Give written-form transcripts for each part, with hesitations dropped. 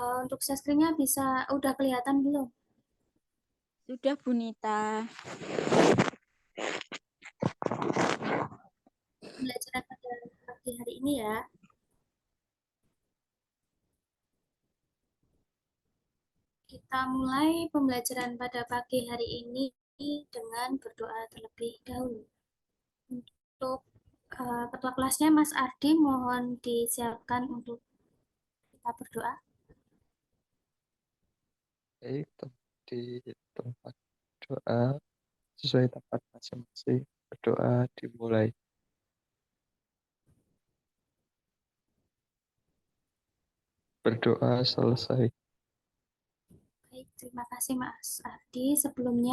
Untuk share screen-nya udah kelihatan belum? Sudah, Bu Nita. Pembelajaran pada pagi hari ini ya. Kita mulai pembelajaran pada pagi hari ini dengan berdoa terlebih dahulu. Untuk ketua kelasnya Mas Ardi, mohon disiapkan untuk kita berdoa. Baik, di tempat doa sesuai tempat masing-masing. Berdoa dimulai. Berdoa selesai. Baik, terima kasih Mas Ardi. Sebelum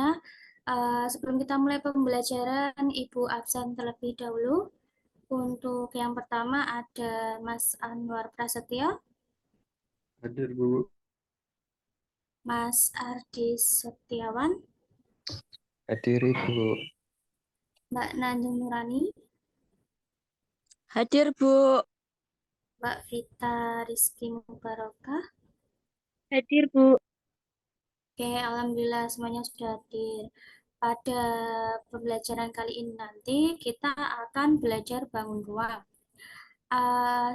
kita mulai pembelajaran, Ibu absen terlebih dahulu. Untuk yang pertama ada Mas Anwar Prasetyo, Hadir, Bu. Mas Ardi Setiawan, Hadiri, Bu. Mbak Nanjung Nurani, Hadir, Bu. Mbak Vita Rizky Mubarokah. Hadir, Bu. Oke, Alhamdulillah semuanya sudah hadir. Pada pembelajaran kali ini nanti kita akan belajar bangun ruang.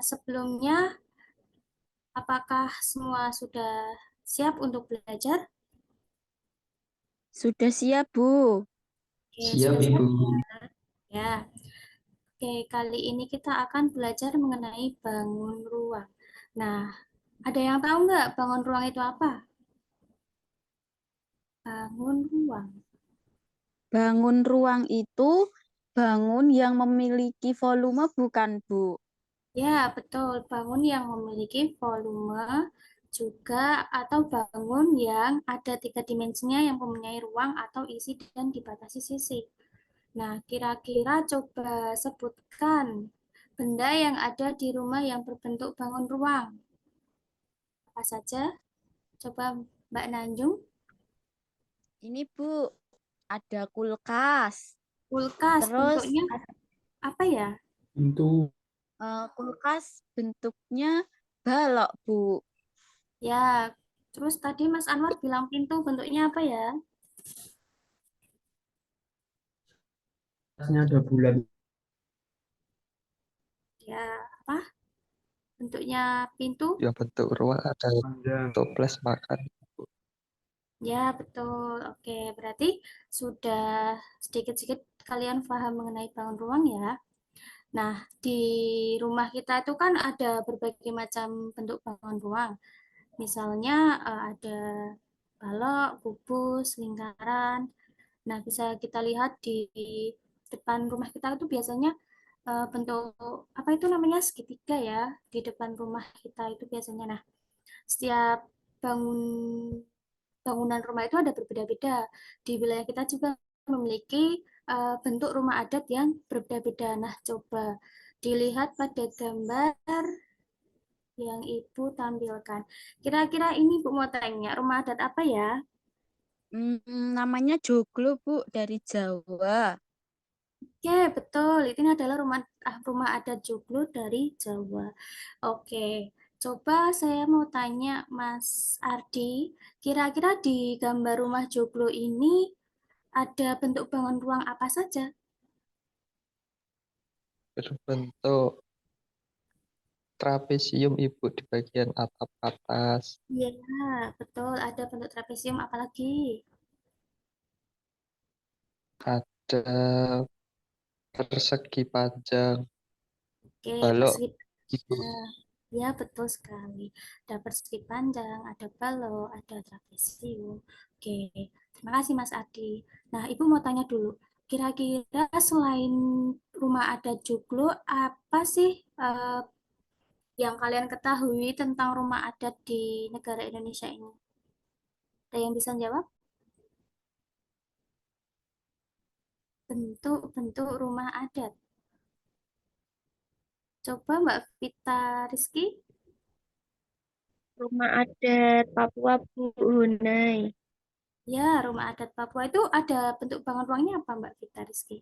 Sebelumnya, apakah semua sudah siap untuk belajar? Sudah siap, Bu. Oke, Siap, sudah siap Ibu. ya. Oke, kali ini kita akan belajar mengenai bangun ruang. Nah, ada yang tahu nggak bangun ruang itu apa? Bangun ruang. Bangun ruang itu bangun yang memiliki volume, bukan, Bu? Ya, betul. Bangun yang memiliki volume juga atau bangun yang ada tiga dimensinya yang mempunyai ruang atau isi dan dibatasi sisi. Nah, kira-kira coba sebutkan benda yang ada di rumah yang berbentuk bangun ruang. Apa saja? Coba Mbak Nanjung. Ini, Bu, ada kulkas. Kulkas Terus bentuknya apa ya? Pintu. kulkas bentuknya balok, Bu. Ya, terus tadi Mas Anwar bilang pintu bentuknya apa ya? Atasnya ada bulan. Ya, apa? Bentuknya pintu? Yang bentuk ruang ada Panjang. toples makan. Ya, betul. Oke, berarti sudah sedikit-sedikit kalian paham mengenai bangun ruang ya. Nah, di rumah kita itu kan ada berbagai macam bentuk bangun ruang. Misalnya ada balok, kubus, lingkaran. Nah, bisa kita lihat di depan rumah kita itu biasanya bentuk apa itu namanya segitiga ya di depan rumah kita itu biasanya. Nah, setiap bangun bangunan rumah itu ada berbeda-beda. Di wilayah kita juga memiliki bentuk rumah adat yang berbeda-beda. Nah, coba dilihat pada gambar yang Ibu tampilkan. Kira-kira ini Bu mau tanya, rumah adat apa ya? Namanya joglo, Bu, dari Jawa. Oke, betul. Ini adalah rumah adat joglo dari Jawa. Oke, coba saya mau tanya Mas Ardi, kira-kira di gambar rumah joglo ini ada bentuk bangun ruang apa saja? Berbentuk trapesium, Ibu, di bagian atap atas. Iya, betul. Ada bentuk trapesium apalagi? Ada persegi panjang. Oke, Balok, persegi Ibu. panjang. Ya, betul sekali. Ada persegi panjang, ada balok, ada trapesium. Oke, terima kasih Mas Adi. Nah, Ibu mau tanya dulu, kira-kira selain rumah adat joglo, apa sih yang kalian ketahui tentang rumah adat di negara Indonesia ini? Ada yang bisa jawab? Bentuk-bentuk rumah adat. Coba Mbak Vita Rizky. Rumah adat Papua Bu Hunai. Ya, rumah adat Papua itu ada bentuk bangun ruangnya apa Mbak Vita Rizky?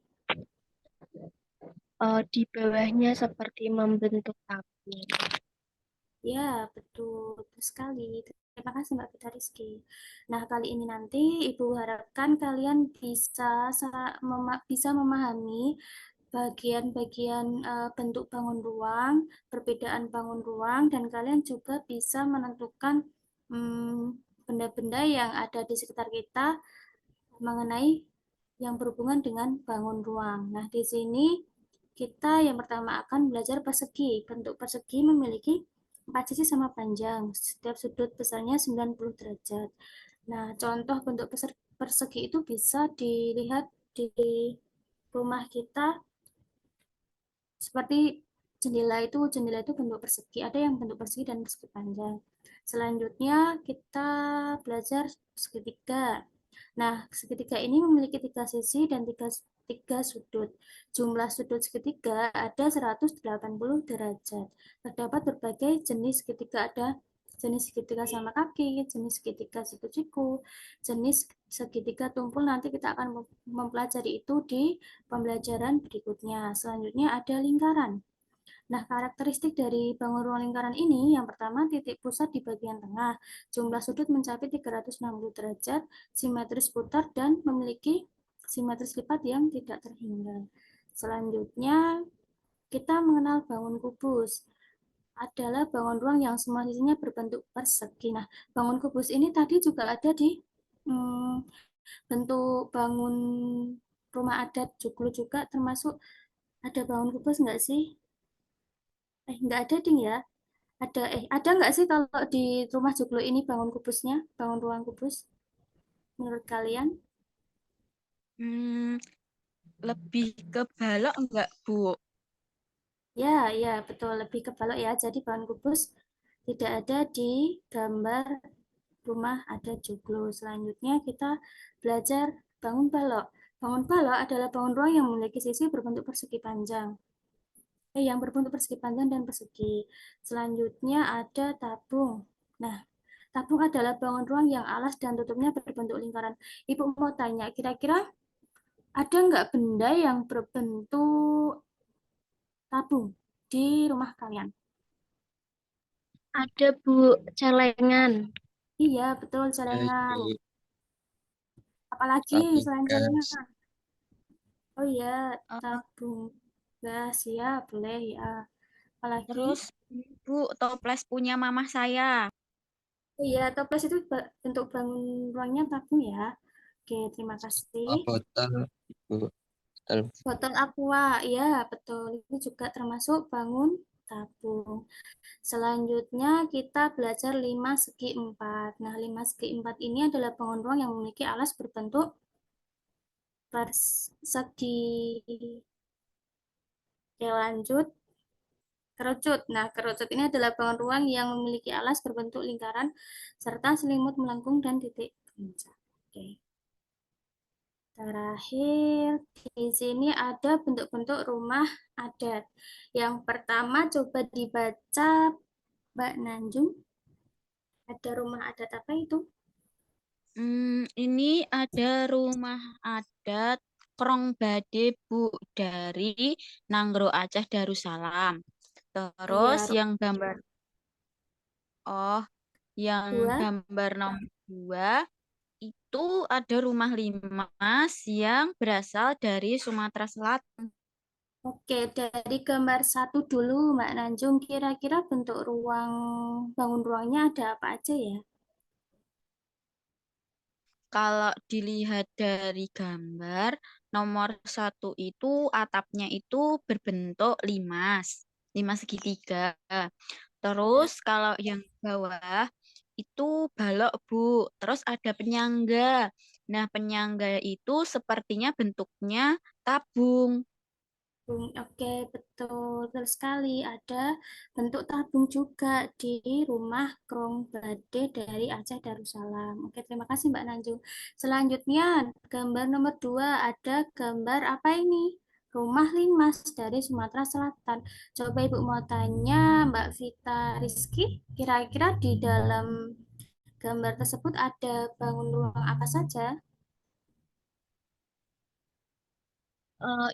Di bawahnya seperti membentuk tabung. Ya, betul, betul sekali. Terima kasih Mbak Fitri Rizky. Nah, kali ini nanti Ibu harapkan kalian bisa memahami bagian-bagian bentuk bangun ruang, perbedaan bangun ruang, dan kalian juga bisa menentukan benda-benda yang ada di sekitar kita mengenai yang berhubungan dengan bangun ruang. Nah, di sini kita yang pertama akan belajar persegi. Bentuk persegi memiliki 4 sisi sama panjang. Setiap sudut besarnya 90 derajat. Nah, contoh bentuk persegi itu bisa dilihat di rumah kita seperti jendela itu bentuk persegi, ada yang bentuk persegi dan persegi panjang. Selanjutnya kita belajar segitiga. Nah, segitiga ini memiliki 3 sisi dan tiga sudut. Jumlah sudut segitiga ada 180 derajat. Terdapat berbagai jenis segitiga, ada jenis segitiga sama kaki, jenis segitiga siku-siku, jenis segitiga tumpul. Nanti kita akan mempelajari itu di pembelajaran berikutnya. Selanjutnya ada lingkaran. Nah, karakteristik dari bangun ruang lingkaran ini, yang pertama titik pusat di bagian tengah, jumlah sudut mencapai 360 derajat, simetris putar, dan memiliki simetris lipat yang tidak terhingga. Selanjutnya, kita mengenal bangun kubus. Adalah bangun ruang yang semua sisinya berbentuk persegi. Nah, bangun kubus ini tadi juga ada di hmm, bentuk bangun rumah adat Joglo juga, termasuk ada bangun kubus nggak sih? Nggak ada ding ya. Ada nggak sih kalau di rumah Joglo ini bangun kubusnya, bangun ruang kubus, menurut kalian? Hmm, lebih ke balok enggak, Bu? Ya, ya, betul. Lebih ke balok ya. Jadi bangun kubus tidak ada di gambar rumah adat Joglo. Selanjutnya kita belajar bangun balok. Bangun balok adalah bangun ruang yang memiliki sisi berbentuk persegi panjang. Yang berbentuk persegi panjang dan persegi. Selanjutnya ada tabung. Nah, tabung adalah bangun ruang yang alas dan tutupnya berbentuk lingkaran. Ibu mau tanya, kira-kira ada nggak benda yang berbentuk tabung di rumah kalian? Ada Bu, celengan. Iya, betul, Ya, celengan. Ibu. Apalagi Tapi selain gas. celengan? Oh iya, Eh, tabung gas, ya, boleh ya. Apalagi? terus, Bu, toples punya mama saya. Oh iya, toples itu bentuk bangun ruangnya tabung ya. Oke, terima kasih. Oh, botol, Ibu. Botol. Botol aqua, ya betul. Itu juga termasuk bangun tabung. Selanjutnya kita belajar 5 segi 4. Nah, 5 segi 4 ini adalah bangun ruang yang memiliki alas berbentuk persegi. Oke, lanjut. Kerucut. Nah, kerucut ini adalah bangun ruang yang memiliki alas berbentuk lingkaran serta selimut melengkung dan titik puncak. Oke. Terakhir, di sini ada bentuk-bentuk rumah adat. Yang pertama coba dibaca Mbak Nanjung. Ada rumah adat apa itu? Ini ada rumah adat Krong Bade, Bu, dari Nanggro Aceh Darussalam. Terus Iya, oh, yang dua. gambar nomor 2 itu ada rumah limas yang berasal dari Sumatera Selatan. Oke, dari gambar satu dulu, Mbak Nanjung. Kira-kira bentuk ruang bangun ruangnya ada apa aja ya? Kalau dilihat dari gambar, nomor 1 itu atapnya itu berbentuk limas segitiga. Ya. Terus kalau yang bawah itu balok, Bu. Terus ada penyangga. Nah, penyangga itu sepertinya bentuknya tabung. Oke, betul, betul sekali. Ada bentuk tabung juga di rumah Krong Bade dari Aceh Darussalam. Oke, terima kasih Mbak Nanjung. Selanjutnya, gambar nomor 2 ada gambar apa ini? Rumah Limas dari Sumatera Selatan. Coba Ibu mau tanya Mbak Vita Rizky, kira-kira di dalam gambar tersebut ada bangun ruang apa saja?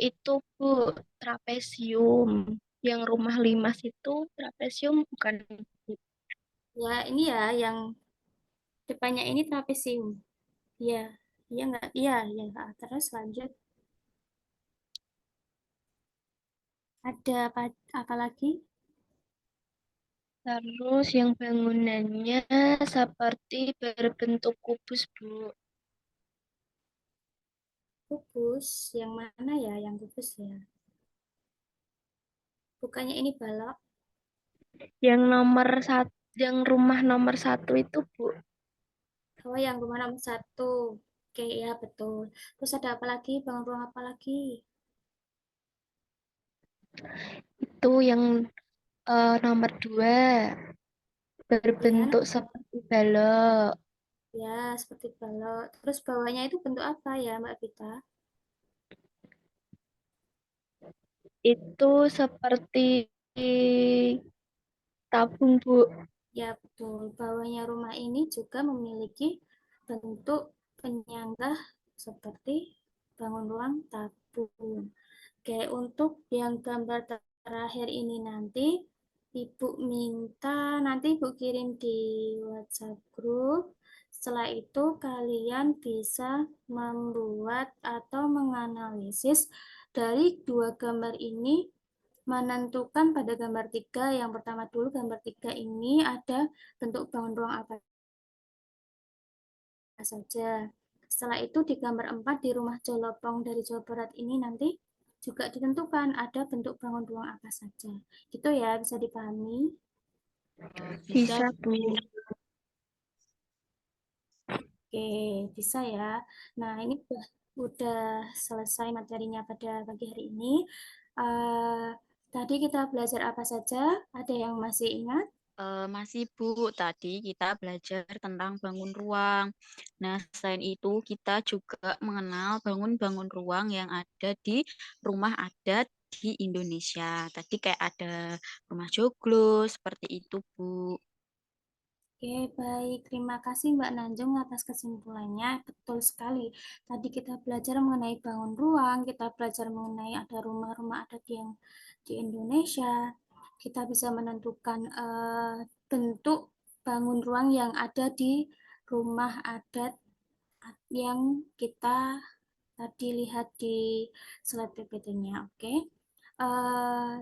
Itu Bu, trapesium. Yang rumah limas itu trapesium bukan Bu. Ya, ini ya yang depannya ini trapesium. Iya, iya nggak? Iya, iya. Ah, terus lanjut. Ada apa lagi? Terus yang bangunannya seperti berbentuk kubus, Bu. Kubus. Yang mana ya? Yang kubus ya. Bukannya ini balok. Yang nomor satu, yang rumah nomor 1 itu, Bu. Oh, yang rumah nomor 1. Oke, ya betul. Terus ada apa lagi? Bangun ruang apa lagi? Itu yang nomor 2 Ya, berbentuk seperti balok. ya seperti balok. Terus bawahnya itu bentuk apa ya, Mbak Vita? Itu seperti tabung, Bu. Ya, betul. Bawahnya rumah ini juga memiliki bentuk penyangga seperti bangun ruang tabung. Oke, untuk yang gambar terakhir ini nanti, Ibu minta nanti Ibu kirim di WhatsApp grup. Setelah itu kalian bisa membuat atau menganalisis dari dua gambar ini, menentukan pada gambar 3. Yang pertama dulu, gambar 3 ini ada bentuk bangun ruang apa saja. Setelah itu di gambar 4 di rumah Jolopong dari Jawa Barat ini nanti juga ditentukan ada bentuk bangun ruang apa saja. Gitu ya, bisa dipahami. Bisa, Bisa, Bu. Bu. Oke, bisa ya. Nah, ini udah selesai materinya pada pagi hari ini. Eh, tadi kita belajar apa saja? Ada yang masih ingat? Masih Bu, tadi kita belajar tentang bangun ruang. Nah, selain itu kita juga mengenal bangun-bangun ruang yang ada di rumah adat di Indonesia. Tadi kayak ada rumah joglo, seperti itu Bu. Oke, baik. Terima kasih Mbak Nanjung atas kesimpulannya. Betul sekali. Tadi kita belajar mengenai bangun ruang, kita belajar mengenai ada rumah-rumah adat yang di Indonesia. Kita bisa menentukan bentuk bangun ruang yang ada di rumah adat yang kita tadi lihat di slide PPT-nya. Oke. Eh,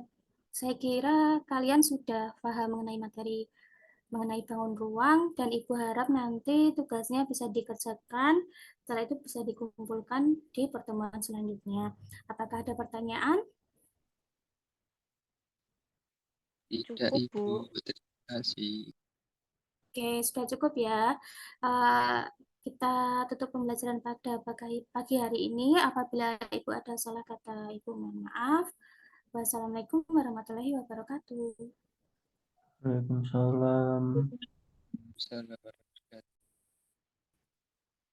saya kira kalian sudah paham mengenai materi mengenai bangun ruang dan Ibu harap nanti tugasnya bisa dikerjakan, setelah itu bisa dikumpulkan di pertemuan selanjutnya. Apakah ada pertanyaan? Tidak, Cukup Ibu. Bu. Terima kasih. Oke, sudah cukup ya. Eh, kita tutup pembelajaran pada pagi hari ini. Apabila Ibu ada salah kata, Ibu mohon maaf. Wassalamualaikum warahmatullahi wabarakatuh. Waalaikumsalam. Salam.